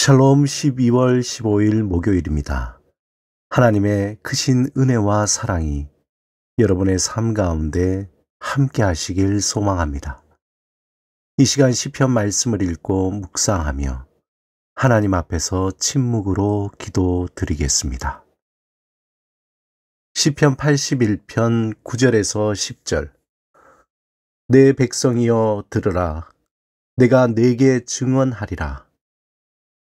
샬롬 12월 15일 목요일입니다. 하나님의 크신 은혜와 사랑이 여러분의 삶 가운데 함께 하시길 소망합니다. 이 시간 시편 말씀을 읽고 묵상하며 하나님 앞에서 침묵으로 기도드리겠습니다. 시편 81편 9절에서 10절. 내 백성이여 들으라. 내가 네게 증언하리라.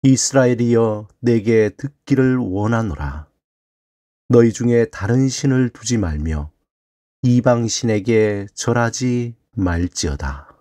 이스라엘이여 내게 듣기를 원하노라. 너희 중에 다른 신을 두지 말며 이방 신에게 절하지 말지어다.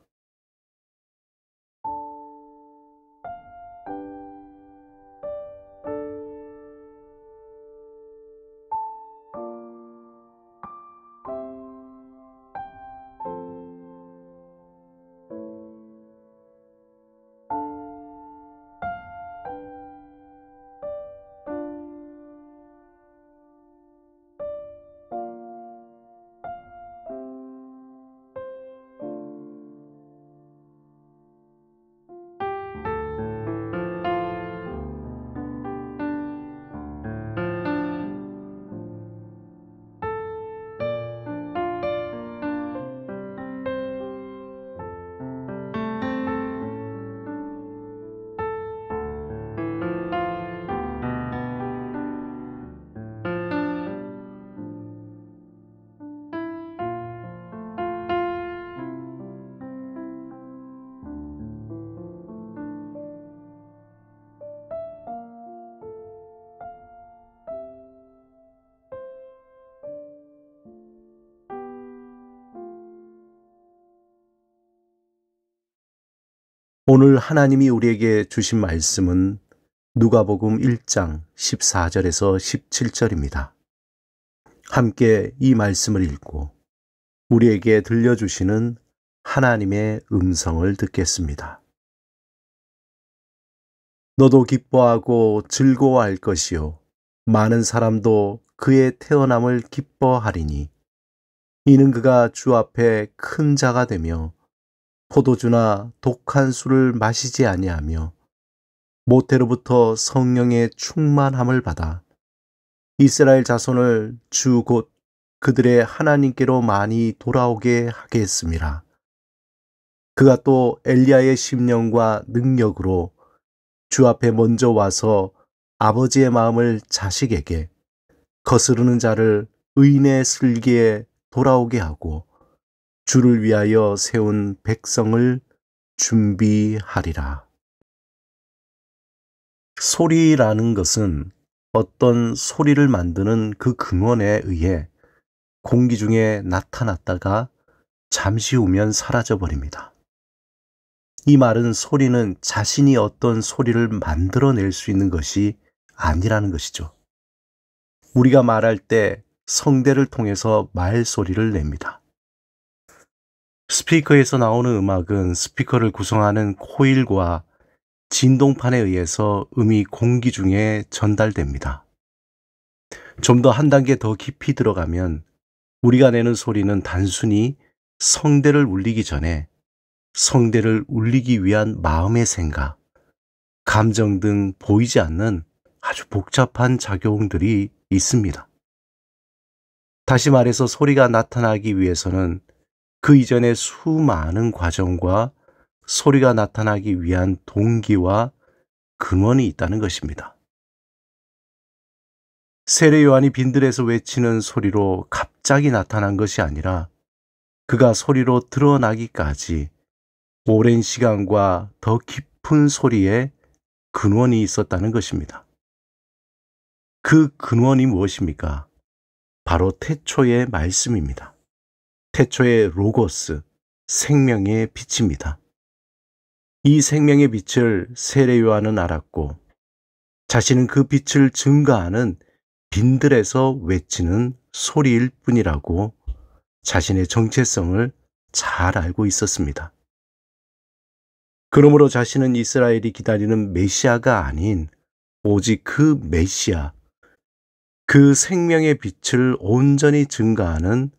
오늘 하나님이 우리에게 주신 말씀은 누가복음 1장 14절에서 17절입니다. 함께 이 말씀을 읽고 우리에게 들려주시는 하나님의 음성을 듣겠습니다. 너도 기뻐하고 즐거워할 것이요 많은 사람도 그의 태어남을 기뻐하리니 이는 그가 주 앞에 큰 자가 되며 포도주나 독한 술을 마시지 아니하며 모태로부터 성령의 충만함을 받아 이스라엘 자손을 주 곧 그들의 하나님께로 많이 돌아오게 하겠습니다. 그가 또 엘리야의 심령과 능력으로 주 앞에 먼저 와서 아버지의 마음을 자식에게 거스르는 자를 의인의 슬기에 돌아오게 하고 주를 위하여 세운 백성을 준비하리라. 소리라는 것은 어떤 소리를 만드는 그 근원에 의해 공기 중에 나타났다가 잠시 후면 사라져버립니다. 이 말은 소리는 자신이 어떤 소리를 만들어낼 수 있는 것이 아니라는 것이죠. 우리가 말할 때 성대를 통해서 말소리를 냅니다. 스피커에서 나오는 음악은 스피커를 구성하는 코일과 진동판에 의해서 음이 공기 중에 전달됩니다. 좀 더 한 단계 더 깊이 들어가면 우리가 내는 소리는 단순히 성대를 울리기 전에 성대를 울리기 위한 마음의 생각, 감정 등 보이지 않는 아주 복잡한 작용들이 있습니다. 다시 말해서 소리가 나타나기 위해서는 그 이전의 수많은 과정과 소리가 나타나기 위한 동기와 근원이 있다는 것입니다. 세례 요한이 빈들에서 외치는 소리로 갑자기 나타난 것이 아니라 그가 소리로 드러나기까지 오랜 시간과 더 깊은 소리에 근원이 있었다는 것입니다. 그 근원이 무엇입니까? 바로 태초의 말씀입니다. 태초의 로고스, 생명의 빛입니다. 이 생명의 빛을 세례 요한은 알았고 자신은 그 빛을 증거하는 빈들에서 외치는 소리일 뿐이라고 자신의 정체성을 잘 알고 있었습니다. 그러므로 자신은 이스라엘이 기다리는 메시아가 아닌 오직 그 메시아, 그 생명의 빛을 온전히 증가하는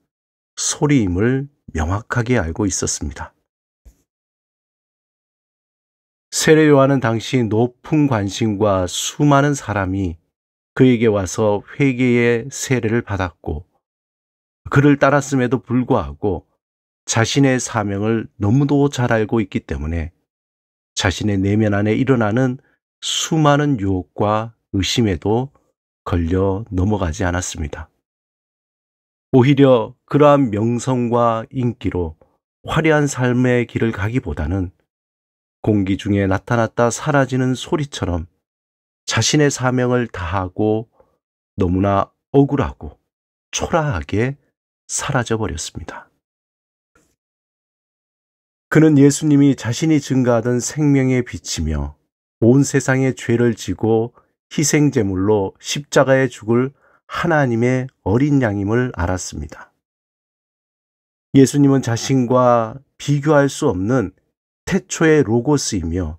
소리임을 명확하게 알고 있었습니다. 세례 요한은 당시 높은 관심과 수많은 사람이 그에게 와서 회개의 세례를 받았고, 그를 따랐음에도 불구하고 자신의 사명을 너무도 잘 알고 있기 때문에 자신의 내면 안에 일어나는 수많은 유혹과 의심에도 걸려 넘어가지 않았습니다. 오히려 그러한 명성과 인기로 화려한 삶의 길을 가기보다는 공기 중에 나타났다 사라지는 소리처럼 자신의 사명을 다하고 너무나 억울하고 초라하게 사라져 버렸습니다. 그는 예수님이 자신이 증거하던 생명의 빛이며 온 세상의 죄를 지고 희생제물로 십자가에 죽을 하나님의 어린 양임을 알았습니다. 예수님은 자신과 비교할 수 없는 태초의 로고스이며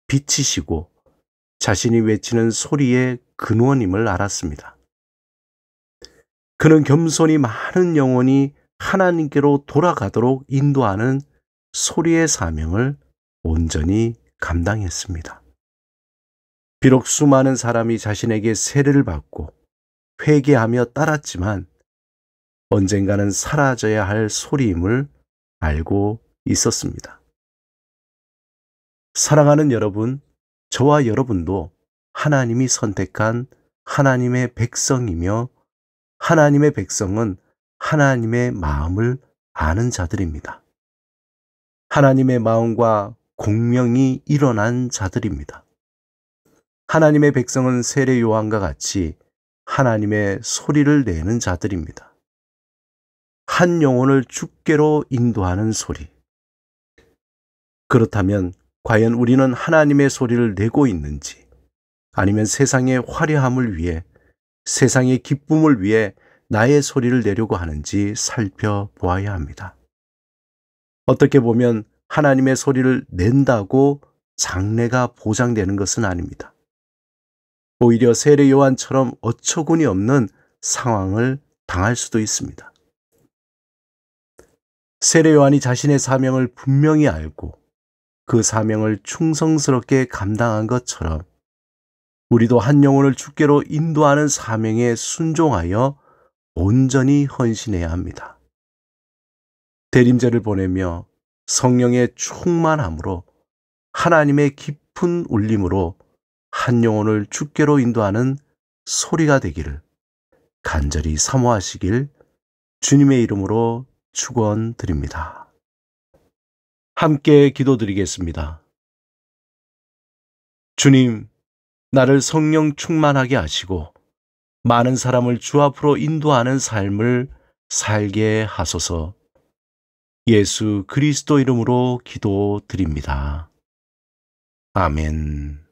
빛이시고 자신이 외치는 소리의 근원임을 알았습니다. 그는 겸손히 많은 영혼이 하나님께로 돌아가도록 인도하는 소리의 사명을 온전히 감당했습니다. 비록 수많은 사람이 자신에게 세례를 받고 회개하며 따랐지만 언젠가는 사라져야 할 소리임을 알고 있었습니다. 사랑하는 여러분, 저와 여러분도 하나님이 선택한 하나님의 백성이며 하나님의 백성은 하나님의 마음을 아는 자들입니다. 하나님의 마음과 공명이 일어난 자들입니다. 하나님의 백성은 세례 요한과 같이 하나님의 소리를 내는 자들입니다. 한 영혼을 주께로 인도하는 소리. 그렇다면 과연 우리는 하나님의 소리를 내고 있는지, 아니면 세상의 화려함을 위해, 세상의 기쁨을 위해 나의 소리를 내려고 하는지 살펴보아야 합니다. 어떻게 보면 하나님의 소리를 낸다고 장래가 보장되는 것은 아닙니다. 오히려 세례 요한처럼 어처구니 없는 상황을 당할 수도 있습니다. 세례 요한이 자신의 사명을 분명히 알고 그 사명을 충성스럽게 감당한 것처럼 우리도 한 영혼을 주께로 인도하는 사명에 순종하여 온전히 헌신해야 합니다. 대림제를 보내며 성령의 충만함으로 하나님의 깊은 울림으로 한 영혼을 주께로 인도하는 소리가 되기를 간절히 사모하시길 주님의 이름으로 축원드립니다. 함께 기도드리겠습니다. 주님, 나를 성령 충만하게 하시고 많은 사람을 주 앞으로 인도하는 삶을 살게 하소서. 예수 그리스도 이름으로 기도드립니다. 아멘.